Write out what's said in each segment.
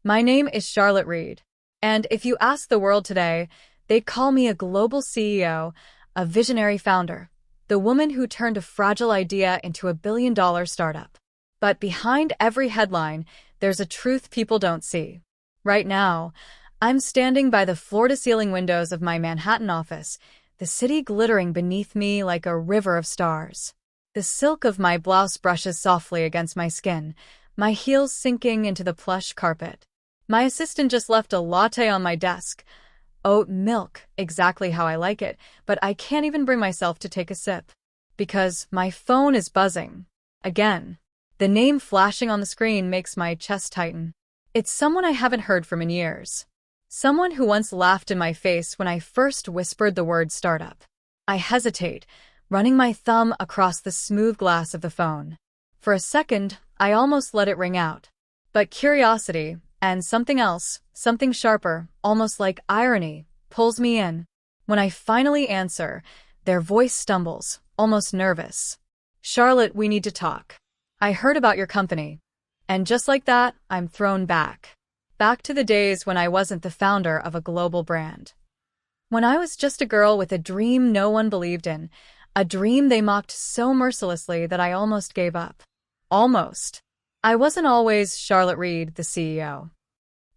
My name is Charlotte Reed, and if you ask the world today, they'd call me a global CEO, a visionary founder, the woman who turned a fragile idea into a billion-dollar startup. But behind every headline, there's a truth people don't see. Right now, I'm standing by the floor-to-ceiling windows of my Manhattan office, the city glittering beneath me like a river of stars. The silk of my blouse brushes softly against my skin, my heels sinking into the plush carpet. My assistant just left a latte on my desk. Oat milk, exactly how I like it, but I can't even bring myself to take a sip. Because my phone is buzzing. Again. The name flashing on the screen makes my chest tighten. It's someone I haven't heard from in years. Someone who once laughed in my face when I first whispered the word startup. I hesitate, running my thumb across the smooth glass of the phone. For a second, I almost let it ring out. But curiosity, and something else, something sharper, almost like irony, pulls me in. When I finally answer, their voice stumbles, almost nervous. "Charlotte, we need to talk. I heard about your company." And just like that, I'm thrown back. Back to the days when I wasn't the founder of a global brand. When I was just a girl with a dream no one believed in, a dream they mocked so mercilessly that I almost gave up. Almost. I wasn't always Charlotte Reed, the CEO.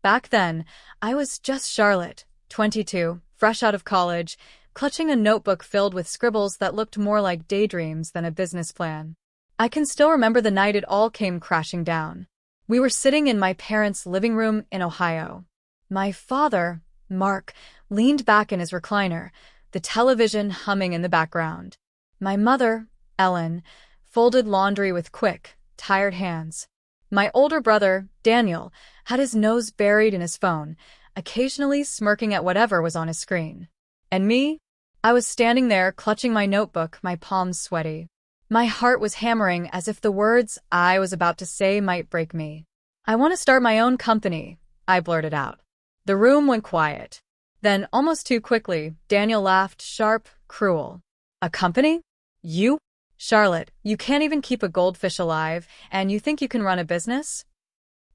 Back then, I was just Charlotte, 22, fresh out of college, clutching a notebook filled with scribbles that looked more like daydreams than a business plan. I can still remember the night it all came crashing down. We were sitting in my parents' living room in Ohio. My father, Mark, leaned back in his recliner, the television humming in the background. My mother, Ellen, folded laundry with quick, tired hands. My older brother, Daniel, had his nose buried in his phone, occasionally smirking at whatever was on his screen. And me? I was standing there, clutching my notebook, my palms sweaty. My heart was hammering as if the words I was about to say might break me. "I want to start my own company," I blurted out. The room went quiet. Then, almost too quickly, Daniel laughed, sharp, cruel. "A company? You? Charlotte, you can't even keep a goldfish alive, and you think you can run a business?"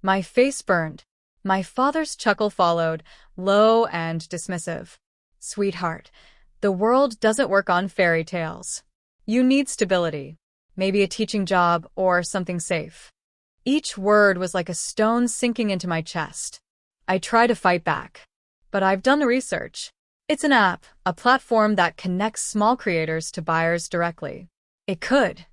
My face burned. My father's chuckle followed, low and dismissive. "Sweetheart, the world doesn't work on fairy tales. You need stability, maybe a teaching job or something safe." Each word was like a stone sinking into my chest. I try to fight back. "But I've done the research. It's an app, a platform that connects small creators to buyers directly. It could."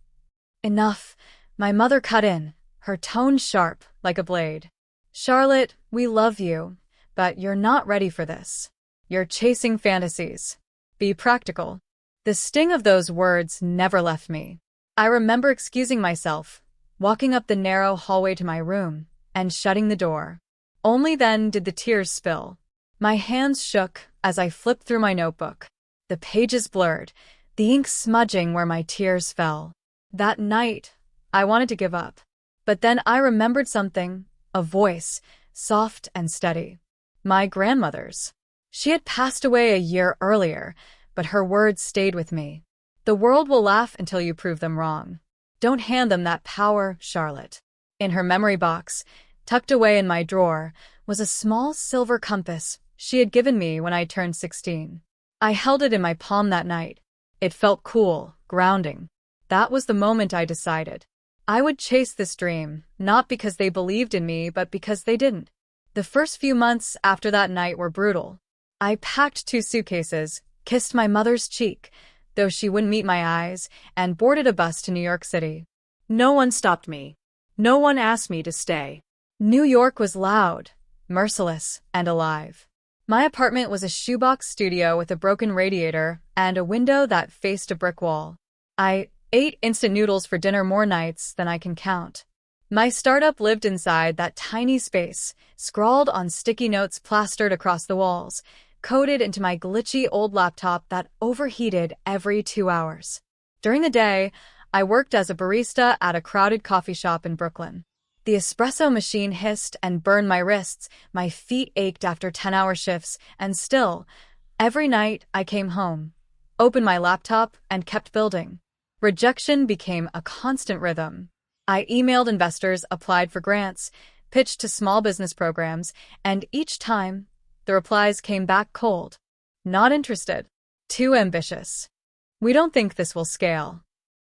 "Enough," my mother cut in, her tone sharp, like a blade. "Charlotte, we love you, but you're not ready for this. You're chasing fantasies. Be practical." The sting of those words never left me. I remember excusing myself, walking up the narrow hallway to my room, and shutting the door. Only then did the tears spill. My hands shook as I flipped through my notebook. The pages blurred, the ink smudging where my tears fell. That night, I wanted to give up. But then I remembered something, a voice, soft and steady. My grandmother's. She had passed away a year earlier, but her words stayed with me. "The world will laugh until you prove them wrong. Don't hand them that power, Charlotte." In her memory box, tucked away in my drawer, was a small silver compass she had given me when I turned 16. I held it in my palm that night. It felt cool, grounding. That was the moment I decided. I would chase this dream, not because they believed in me, but because they didn't. The first few months after that night were brutal. I packed 2 suitcases, kissed my mother's cheek, though she wouldn't meet my eyes, and boarded a bus to New York City. No one stopped me. No one asked me to stay. New York was loud, merciless, and alive. My apartment was a shoebox studio with a broken radiator and a window that faced a brick wall. I ate instant noodles for dinner more nights than I can count. My startup lived inside that tiny space, scrawled on sticky notes plastered across the walls, coded into my glitchy old laptop that overheated every 2 hours. During the day, I worked as a barista at a crowded coffee shop in Brooklyn. The espresso machine hissed and burned my wrists, my feet ached after 10-hour shifts, and still, every night I came home, opened my laptop, and kept building. Rejection became a constant rhythm. I emailed investors, applied for grants, pitched to small business programs, and each time, the replies came back cold. Not interested. Too ambitious. We don't think this will scale.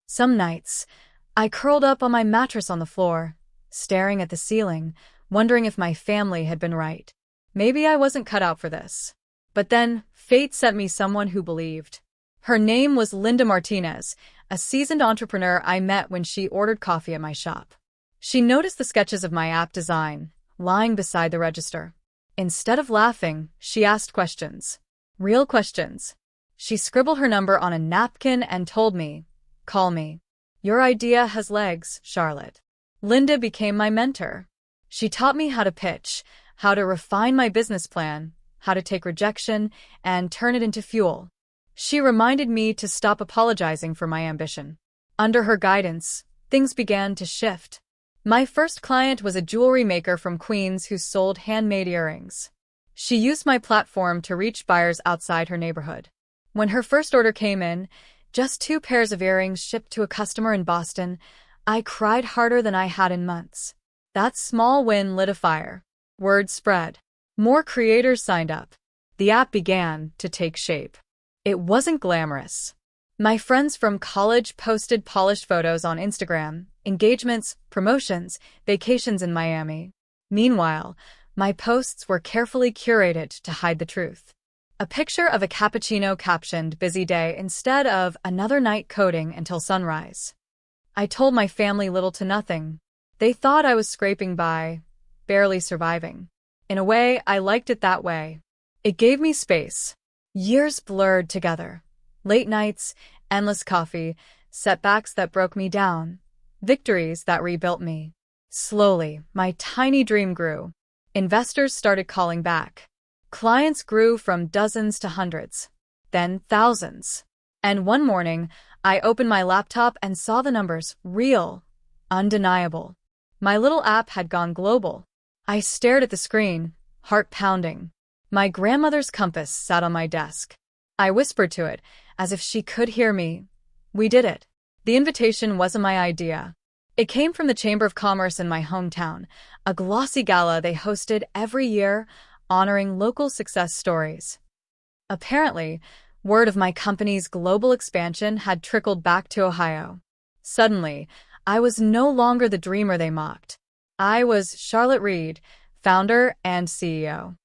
Some nights, I curled up on my mattress on the floor, staring at the ceiling, wondering if my family had been right. Maybe I wasn't cut out for this. But then, fate sent me someone who believed. Her name was Linda Martinez, a seasoned entrepreneur I met when she ordered coffee at my shop. She noticed the sketches of my app design, lying beside the register. Instead of laughing, she asked questions. Real questions. She scribbled her number on a napkin and told me, "Call me. Your idea has legs, Charlotte." Linda became my mentor. She taught me how to pitch, how to refine my business plan, how to take rejection and turn it into fuel. She reminded me to stop apologizing for my ambition. Under her guidance, things began to shift. My first client was a jewelry maker from Queens who sold handmade earrings. She used my platform to reach buyers outside her neighborhood. When her first order came in, just 2 pairs of earrings shipped to a customer in Boston, I cried harder than I had in months. That small win lit a fire. Word spread. More creators signed up. The app began to take shape. It wasn't glamorous. My friends from college posted polished photos on Instagram, engagements, promotions, vacations in Miami. Meanwhile, my posts were carefully curated to hide the truth. A picture of a cappuccino captioned "busy day" instead of "another night coding until sunrise." I told my family little to nothing. They thought I was scraping by, barely surviving. In a way, I liked it that way. It gave me space. Years blurred together. Late nights, endless coffee, setbacks that broke me down, victories that rebuilt me. Slowly, my tiny dream grew. Investors started calling back. Clients grew from dozens to hundreds, then thousands. And one morning, I opened my laptop and saw the numbers, real, undeniable. My little app had gone global. I stared at the screen, heart pounding. My grandmother's compass sat on my desk. I whispered to it, as if she could hear me. We did it. The invitation wasn't my idea. It came from the Chamber of Commerce in my hometown, a glossy gala they hosted every year, honoring local success stories. Apparently, word of my company's global expansion had trickled back to Ohio. Suddenly, I was no longer the dreamer they mocked. I was Charlotte Reed, founder and CEO.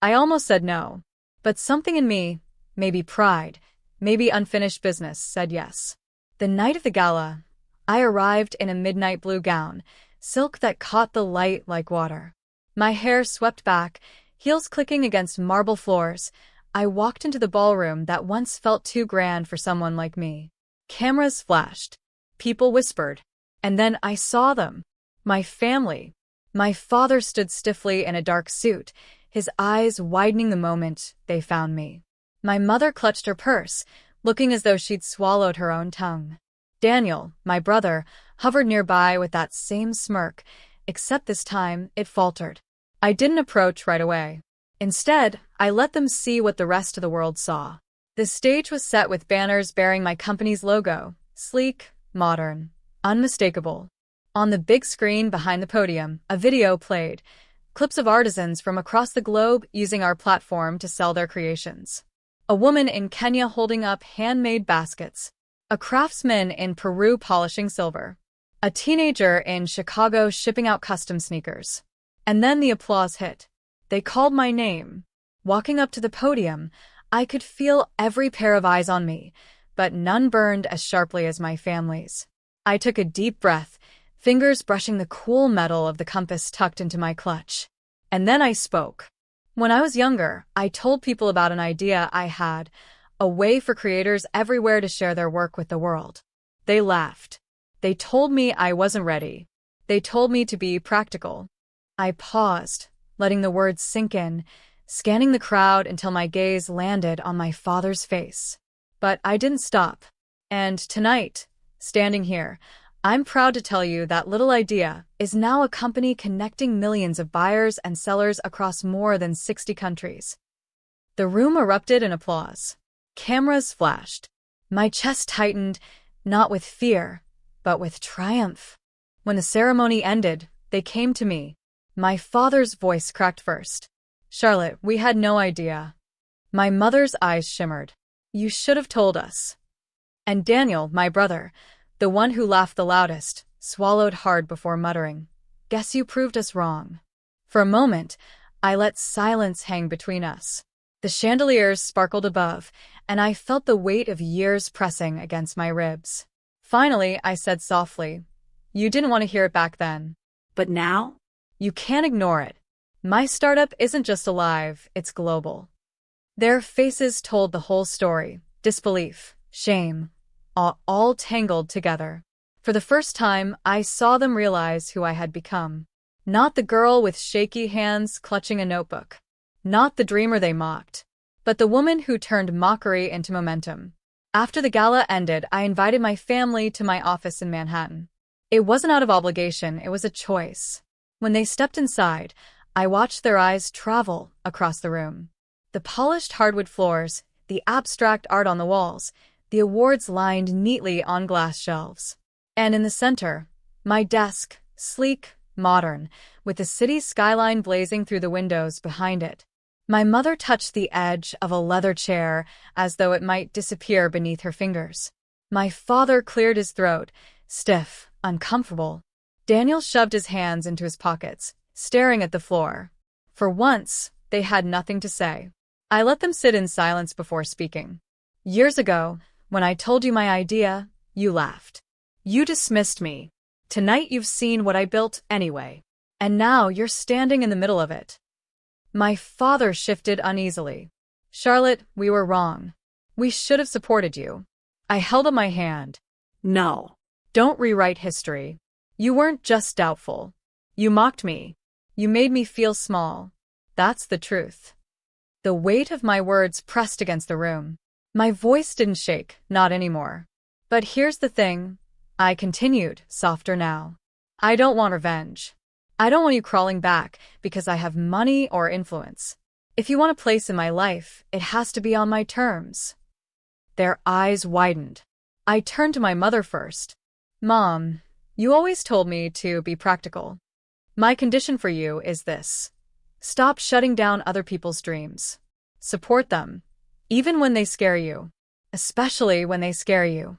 I almost said no, but something in me, maybe pride, maybe unfinished business, said yes. The night of the gala, I arrived in a midnight blue gown, silk that caught the light like water. My hair swept back, heels clicking against marble floors. I walked into the ballroom that once felt too grand for someone like me. Cameras flashed. People whispered. And then I saw them. My family. My father stood stiffly in a dark suit, his eyes widening the moment they found me. My mother clutched her purse, looking as though she'd swallowed her own tongue. Daniel, my brother, hovered nearby with that same smirk, except this time it faltered. I didn't approach right away. Instead, I let them see what the rest of the world saw. The stage was set with banners bearing my company's logo, sleek, modern, unmistakable. On the big screen behind the podium, a video played, clips of artisans from across the globe using our platform to sell their creations. A woman in Kenya holding up handmade baskets, a craftsman in Peru polishing silver, a teenager in Chicago shipping out custom sneakers. And then the applause hit. They called my name. Walking up to the podium, I could feel every pair of eyes on me, but none burned as sharply as my family's. I took a deep breath, fingers brushing the cool metal of the compass tucked into my clutch. And then I spoke. When I was younger, I told people about an idea I had, a way for creators everywhere to share their work with the world. They laughed. They told me I wasn't ready. They told me to be practical. I paused, letting the words sink in, scanning the crowd until my gaze landed on my father's face. But I didn't stop. And tonight, standing here, I'm proud to tell you that Little Idea is now a company connecting millions of buyers and sellers across more than 60 countries. The room erupted in applause. Cameras flashed. My chest tightened, not with fear, but with triumph. When the ceremony ended, they came to me. My father's voice cracked first. Charlotte, we had no idea. My mother's eyes shimmered. You should have told us. And Daniel, my brother, the one who laughed the loudest, swallowed hard before muttering, Guess you proved us wrong. For a moment, I let silence hang between us. The chandeliers sparkled above, and I felt the weight of years pressing against my ribs. Finally, I said softly, You didn't want to hear it back then. But now? You can't ignore it. My startup isn't just alive, it's global. Their faces told the whole story, disbelief, shame, all tangled together. For the first time, I saw them realize who I had become. Not the girl with shaky hands clutching a notebook. Not the dreamer they mocked. But the woman who turned mockery into momentum. After the gala ended, I invited my family to my office in Manhattan. It wasn't out of obligation, it was a choice. When they stepped inside, I watched their eyes travel across the room. The polished hardwood floors, the abstract art on the walls, the awards lined neatly on glass shelves. And in the center, my desk, sleek, modern, with the city's skyline blazing through the windows behind it. My mother touched the edge of a leather chair as though it might disappear beneath her fingers. My father cleared his throat, stiff, uncomfortable. Daniel shoved his hands into his pockets, staring at the floor. For once, they had nothing to say. I let them sit in silence before speaking. Years ago, when I told you my idea, you laughed. You dismissed me. Tonight you've seen what I built anyway. And now you're standing in the middle of it. My father shifted uneasily. Charlotte, we were wrong. We should have supported you. I held up my hand. No. Don't rewrite history. You weren't just doubtful. You mocked me. You made me feel small. That's the truth. The weight of my words pressed against the room. My voice didn't shake, not anymore. But here's the thing, I continued, softer now. I don't want revenge. I don't want you crawling back because I have money or influence. If you want a place in my life, it has to be on my terms. Their eyes widened. I turned to my mother first. Mom, you always told me to be practical. My condition for you is this. Stop shutting down other people's dreams. Support them, even when they scare you. Especially when they scare you.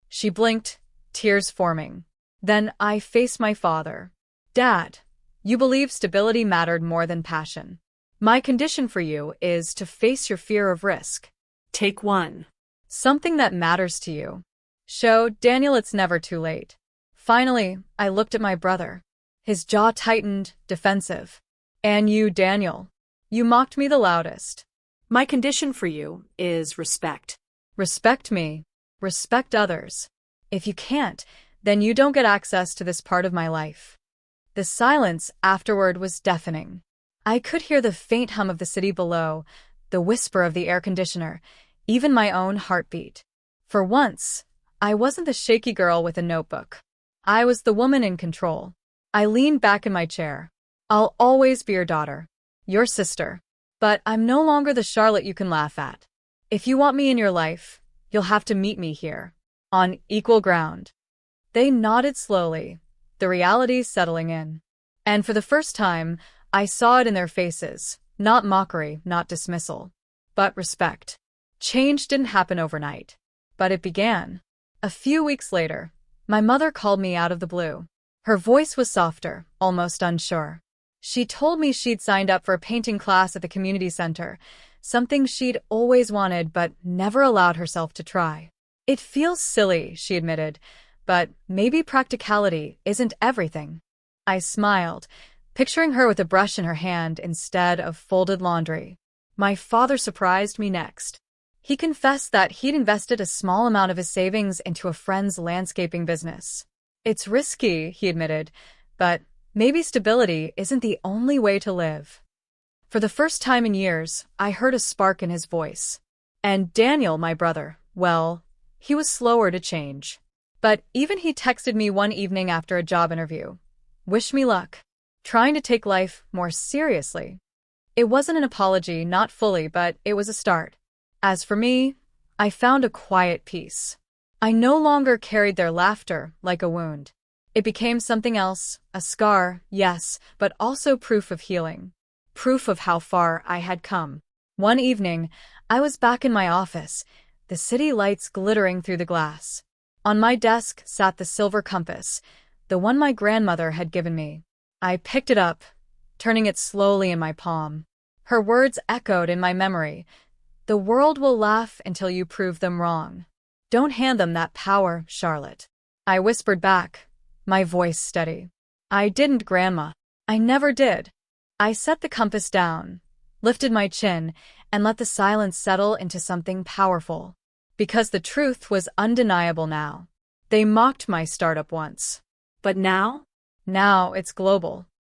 She blinked, tears forming. Then I faced my father. Dad, you believe stability mattered more than passion. My condition for you is to face your fear of risk. Take one. Something that matters to you. Show Daniel it's never too late. Finally, I looked at my brother. His jaw tightened, defensive. And you, Daniel. You mocked me the loudest. My condition for you is respect. Respect me. Respect others. If you can't, then you don't get access to this part of my life. The silence afterward was deafening. I could hear the faint hum of the city below, the whisper of the air conditioner, even my own heartbeat. For once, I wasn't the shaky girl with a notebook. I was the woman in control. I leaned back in my chair. I'll always be your daughter, your sister. But I'm no longer the Charlotte you can laugh at. If you want me in your life, you'll have to meet me here, on equal ground. They nodded slowly, the reality settling in. And for the first time, I saw it in their faces, not mockery, not dismissal, but respect. Change didn't happen overnight, but it began. A few weeks later, my mother called me out of the blue. Her voice was softer, almost unsure. She told me she'd signed up for a painting class at the community center, something she'd always wanted but never allowed herself to try. It feels silly, she admitted, but maybe practicality isn't everything. I smiled, picturing her with a brush in her hand instead of folded laundry. My father surprised me next. He confessed that he'd invested a small amount of his savings into a friend's landscaping business. It's risky, he admitted, but maybe stability isn't the only way to live. For the first time in years, I heard a spark in his voice. And Daniel, my brother, well, he was slower to change. But even he texted me one evening after a job interview. Wish me luck. Trying to take life more seriously. It wasn't an apology, not fully, but it was a start. As for me, I found a quiet peace. I no longer carried their laughter like a wound. It became something else, a scar, yes, but also proof of healing. Proof of how far I had come. One evening, I was back in my office, the city lights glittering through the glass. On my desk sat the silver compass, the one my grandmother had given me. I picked it up, turning it slowly in my palm. Her words echoed in my memory. The world will laugh until you prove them wrong. Don't hand them that power, Charlotte. I whispered back, my voice steady. I didn't, Grandma. I never did. I set the compass down, lifted my chin, and let the silence settle into something powerful. Because the truth was undeniable now. They mocked my startup once. But now? Now it's global.